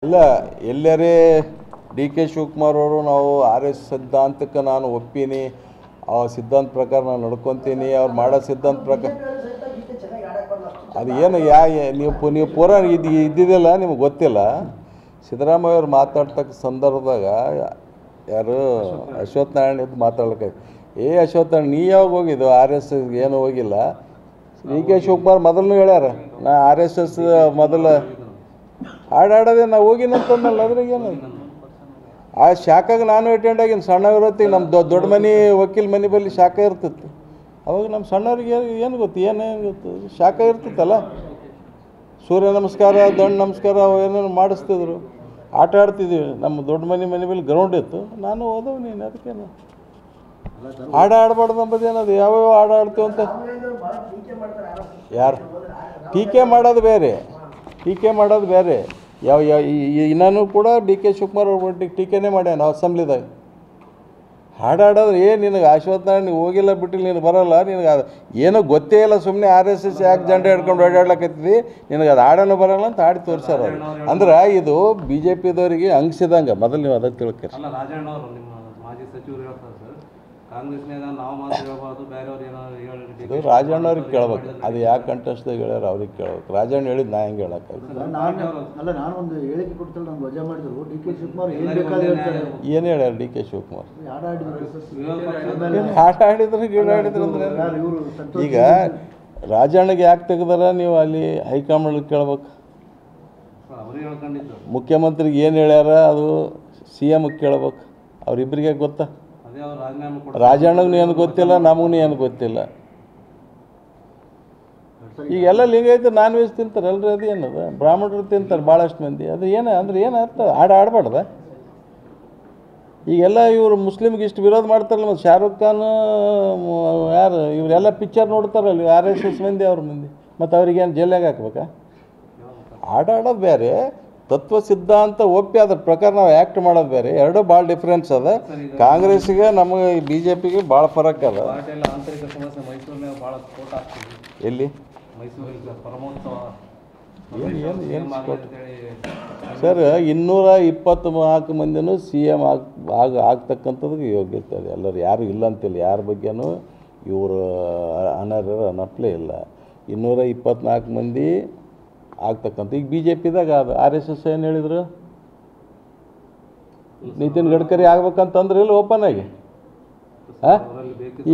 ಇಲ್ಲ ಎಲ್ಲರೇ D K Shivakumar ಅವರು ನಾವು ಆರ್ ಎಸ್ ಸಿದ್ಧಾಂತಕ್ಕೆ ನಾನು ಒಪ್ಪಿನಿ, ಆ ಸಿದ್ಧಾಂತ ಪ್ರಕಾರ ನಾನು ನಡ್ಕೊತೀನಿ, ಅವ್ರು ಮಾಡೋ ಸಿದ್ಧಾಂತ ಪ್ರಕಾರ ಅದು ಏನು ನೀವು ಪೂರ ಇದ್ದಿದ್ದಿಲ್ಲ, ನಿಮ್ಗೆ ಗೊತ್ತಿಲ್ಲ. ಸಿದ್ದರಾಮಯ್ಯ ಅವ್ರು ಮಾತಾಡ್ತಕ್ಕ ಸಂದರ್ಭದಾಗ ಯಾರು ಅಶ್ವಥ್ ನಾರಾಯಣ ಇದ್ದು ಮಾತಾಡ್ಲಿಕ್ಕೆ, ಅಶ್ವಥ್ ನಾರಾಯಣ ನೀ ಯಾವಾಗ ಹೋಗಿದ್ದು ಆರ್ ಎಸ್ ಎಸ್ಗೆ? ಏನು ಹೋಗಿಲ್ಲ. ಡಿ ಕೆ ಶಿವಕುಮಾರ್ ಮೊದಲು ಹೇಳ್ಯಾರ, ನಾ ಆರ್ ಎಸ್ ಎಸ್ ಮೊದಲು ಹಾಡಾಡೋದೇ ನಾವು ಹೋಗಿನಂತಂದಲ್ಲ. ಅದ್ರಾಗ ಏನು ಆ ಶಾಖಾಗೆ ನಾನು ಅಟೆಂಡ್ ಆಗಿನಿ. ಸಣ್ಣವಿರತ್ತಿಗೆ ನಮ್ಮ ದೊಡ್ಡ ಮನೆ ವಕೀಲ್ ಮನೆ ಬಳಿ ಶಾಖೆ ಇರ್ತಿತ್ತು. ಅವಾಗ ನಮ್ಮ ಸಣ್ಣವ್ರಿಗೆ ಏನು ಗೊತ್ತು, ಏನೇನು ಗೊತ್ತು, ಶಾಖೆ ಇರ್ತಿತ್ತಲ್ಲ. ಸೂರ್ಯ ನಮಸ್ಕಾರ, ದಂಡ ನಮಸ್ಕಾರ ಏನೇನು ಮಾಡಿಸ್ತಿದ್ರು, ಆಟ ಆಡ್ತಿದ್ವಿ. ನಮ್ಮ ದೊಡ್ಡ ಮನೆ ಬಳಿ ಗ್ರೌಂಡ್ ಇತ್ತು, ನಾನು ಹೋದವು. ನೀನು ಅದಕ್ಕೇನು ಆಡಬಾರ್ದು ಅಂಬುದೇನದು? ಯಾವ್ಯಾವ ಆಡ್ತೀವಿ ಅಂತ ಯಾರು ಟೀಕೆ ಮಾಡೋದು ಬೇರೆ, ಟೀಕೆ ಮಾಡೋದು ಬೇರೆ. ಇನ್ನೂ ಕೂಡ ಡಿ ಕೆ ಶಿವಕುಮಾರ್ ಅವ್ರ ಟೀಕೆನೇ ಮಾಡ್ಯಾನ ಅಸೆಂಬ್ಲಿದಾಗ. ಹಾಡಾಡೋದ್ರೆ ನಿನಗೆ ಅಶ್ವಥ್ ನಾರಾಯಣ ನೀವು ಹೋಗಿಲ್ಲ ಬಿಟ್ಟಿಲ್ಲ, ನೀನು ಬರೋಲ್ಲ, ನಿನಗೆ ಅದು ಏನೋ ಗೊತ್ತೇ ಇಲ್ಲ. ಸುಮ್ಮನೆ ಆರ್ ಎಸ್ ಎಸ್ ಯಾಕೆ ಜಂಡ ಹಿಡ್ಕೊಂಡು ಓಡಾಡ್ಲಕತ್ತಿದ್ವಿ, ನಿನಗೆ ಅದು ಹಾಡೋನು ಬರೋಲ್ಲ ಅಂತ ಹಾಡಿ ತೋರಿಸ್ಯಾರ. ಅಂದ್ರೆ ಇದು ಬಿ ಜೆ ಪಿದವರಿಗೆ ಅಂಗಿಸಿದಂಗೆ. ಮೊದಲು ನೀವು ಅದಕ್ಕೆ ತಿಳ್ಕರಿ. ಇದು ರಾಜಣ್ಣವ್ರಿಗೆ ಕೇಳ್ಬೇಕು, ಅದು ಯಾಕೆ ಕಂಟೆಸ್ಟ್ದಾಗ ಹೇಳ್ಯಾರ ಅವ್ರಿಗೆ ಕೇಳ್ಬೇಕು. ರಾಜಣ್ಣ ಹೇಳಿದ್ ನಾ ಹೆಂಗೆ ಹೇಳಕ್ಕಾಗಲ್ಲ. ಏನು ಹೇಳ್ಯಾರ ಡಿ ಕೆ ಶಿವಕುಮಾರ್? ಆಟ ಆಡಿದ್ರೆ ಗೀಡಾಡಿದ್ರು ಅಂದ್ರೆ ಈಗ ರಾಜಣ್ಣಗೆ ಯಾಕೆ ತೆಗ್ದಾರ ನೀವು ಅಲ್ಲಿ ಹೈಕಮಾಂಡ್ ಕೇಳ್ಬೇಕು. ಮುಖ್ಯಮಂತ್ರಿಗೆ ಏನು ಹೇಳ್ಯಾರ ಅದು ಸಿ ಎಮ್ಗೆ ಕೇಳ್ಬೇಕು. ಅವ್ರಿಬ್ಬರಿಗೆ ಗೊತ್ತಾ? ರಾಜಣ್ಣಗೂ ಏನು ಗೊತ್ತಿಲ್ಲ, ನಮಗೂ ಏನು ಗೊತ್ತಿಲ್ಲ. ಈಗೆಲ್ಲ ಲಿಂಗಾಯತ ನಾನ್ ವೆಜ್ ತಿಂತಾರೆ ಅಲ್ರಿ, ಅದು ಏನದ? ಬ್ರಾಹ್ಮಣರು ತಿಂತಾರೆ ಭಾಳಷ್ಟು ಮಂದಿ. ಅದು ಏನು ಅಂದ್ರೆ ಏನು ಅರ್ಥ? ಆಡಬಾರ್ದ? ಈಗೆಲ್ಲ ಇವರು ಮುಸ್ಲಿಮ್ಗೆ ಇಷ್ಟು ವಿರೋಧ ಮಾಡ್ತಾರಲ್ಲ. ಮತ್ತು ಶಾರುಖ್ ಖಾನ್ ಯಾರು ಇವರೆಲ್ಲ ಪಿಕ್ಚರ್ ನೋಡ್ತಾರಲ್ಲ, ಆರ್ ಎಸ್ ಎಸ್ ಮಂದಿ, ಅವ್ರ ಮಂದಿ. ಮತ್ತು ಅವ್ರಿಗೇನು ಜೈಲಾಗ ಹಾಕ್ಬೇಕಾ? ಆಡೋದು ಬೇರೆ, ತತ್ವ ಸಿದ್ಧಾಂತ ಒಪ್ಪಿ ಅದ್ರ ಪ್ರಕಾರ ನಾವು ಆ್ಯಕ್ಟ್ ಮಾಡೋದು ಬೇರೆ. ಎರಡೂ ಭಾಳ ಡಿಫ್ರೆನ್ಸ್ ಅದ. ಕಾಂಗ್ರೆಸ್ಸಿಗೆ ನಮಗೆ ಬಿ ಜೆ ಪಿಗೆ ಭಾಳ ಫರಕ್ ಅದ. ಎಲ್ಲಿ ಏನು ಸರ್, 224 ಮಂದಿನೂ ಸಿ ಎಮ್ ಆಗ್ತಕ್ಕಂಥದ್ದು ಯೋಗ್ಯತೆ ಅದು. ಎಲ್ಲರೂ ಯಾರು ಇಲ್ಲ ಅಂತಿಲ್ಲ, ಯಾರ ಬಗ್ಗೆನೂ ಇವರು ಅನಪ್ಲೇ ಇಲ್ಲ. 224 ಮಂದಿ ಆಗ್ತಕ್ಕಂಥ. ಈಗ ಬಿ ಜೆ ಪಿದಾಗ ಅದು ಆರ್ ಎಸ್ ಎಸ್ ಏನು ಹೇಳಿದರು? ನಿತಿನ್ ಗಡ್ಕರಿ ಆಗ್ಬೇಕಂತಂದ್ರೆ ಇಲ್ಲ ಓಪನ್ ಆಗಿ.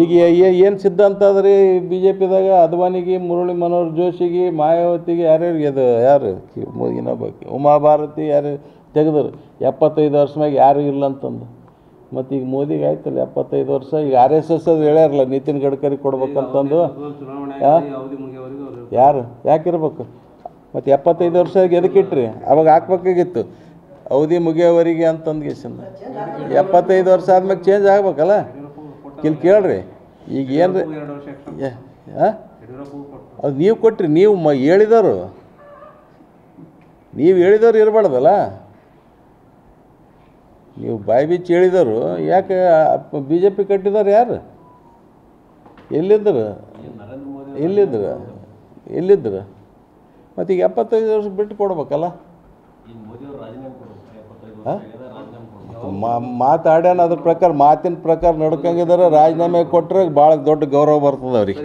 ಈಗ ಏನು ಸಿದ್ಧಾಂತ ಅದ್ರಿ ಬಿ ಜೆ ಪಿದಾಗ? ಅದ್ವಾನಿಗೆ, ಮುರಳಿ ಮನೋಹರ್ ಜೋಶಿಗೆ, ಮಾಯಾವತಿಗೆ, ಯಾರ್ಯಾರಿಗೆ ಅದು ಯಾರು ಇನ್ನೊಬ್ಬಕ್ಕೆ ಉಮಾ ಭಾರತಿ ಯಾರು ತೆಗೆದ್ರು 75 ವರ್ಷ ಮ್ಯಾಗ ಯಾರು ಇಲ್ಲ ಅಂತಂದು. ಮತ್ತು ಈಗ ಮೋದಿಗೆ ಆಯ್ತಲ್ಲ 75 ವರ್ಷ. ಈಗ ಆರ್ ಎಸ್ ಎಸ್ ಅದು ಹೇಳ್ಯಾರಲ್ಲ ನಿತಿನ್ ಗಡ್ಕರಿ ಕೊಡ್ಬೇಕಂತಂದು. ಯಾರು ಯಾಕಿರ್ಬೇಕು? ಮತ್ತು 75 ವರ್ಷ ಎದಕ್ಕಿಟ್ರಿ? ಅವಾಗ ಹಾಕ್ಬೇಕಾಗಿತ್ತು ಅವಧಿ ಮುಗಿಯೋವರೆಗೆ ಅಂತಂದು ಗೆಸಿಂದ. 75 ವರ್ಷ ಆದ್ಮೇಲೆ ಚೇಂಜ್ ಆಗ್ಬೇಕಲ್ಲ. ಇಲ್ಲಿ ಕೇಳ್ರಿ, ಈಗ ಏನು ಅದು ನೀವು ಕೊಟ್ರಿ, ನೀವು ಹೇಳಿದವರು, ನೀವು ಹೇಳಿದವ್ರು ಇರಬಾರ್ದಲ್ಲ. ನೀವು ಬಾಯಿ ಬಿಚ್ಚಿ ಹೇಳಿದವರು ಯಾಕೆ ಬಿ ಜೆ ಪಿ ಕಟ್ಟಿದವ್ರು ಯಾರು? ಎಲ್ಲಿದ್ದರು? ಮತ್ತು ಈಗ 75 ವರ್ಷ ಬಿಟ್ಟು ಕೊಡ್ಬೇಕಲ್ಲ. ಮಾತಾಡ್ಯಾನ, ಅದ್ರ ಪ್ರಕಾರ ಮಾತಿನ ಪ್ರಕಾರ ನಡ್ಕಂಗಿದಾರೆ. ರಾಜೀನಾಮೆ ಕೊಟ್ಟರೆ ಭಾಳ ದೊಡ್ಡ ಗೌರವ ಬರ್ತದೆ ಅವ್ರಿಗೆ.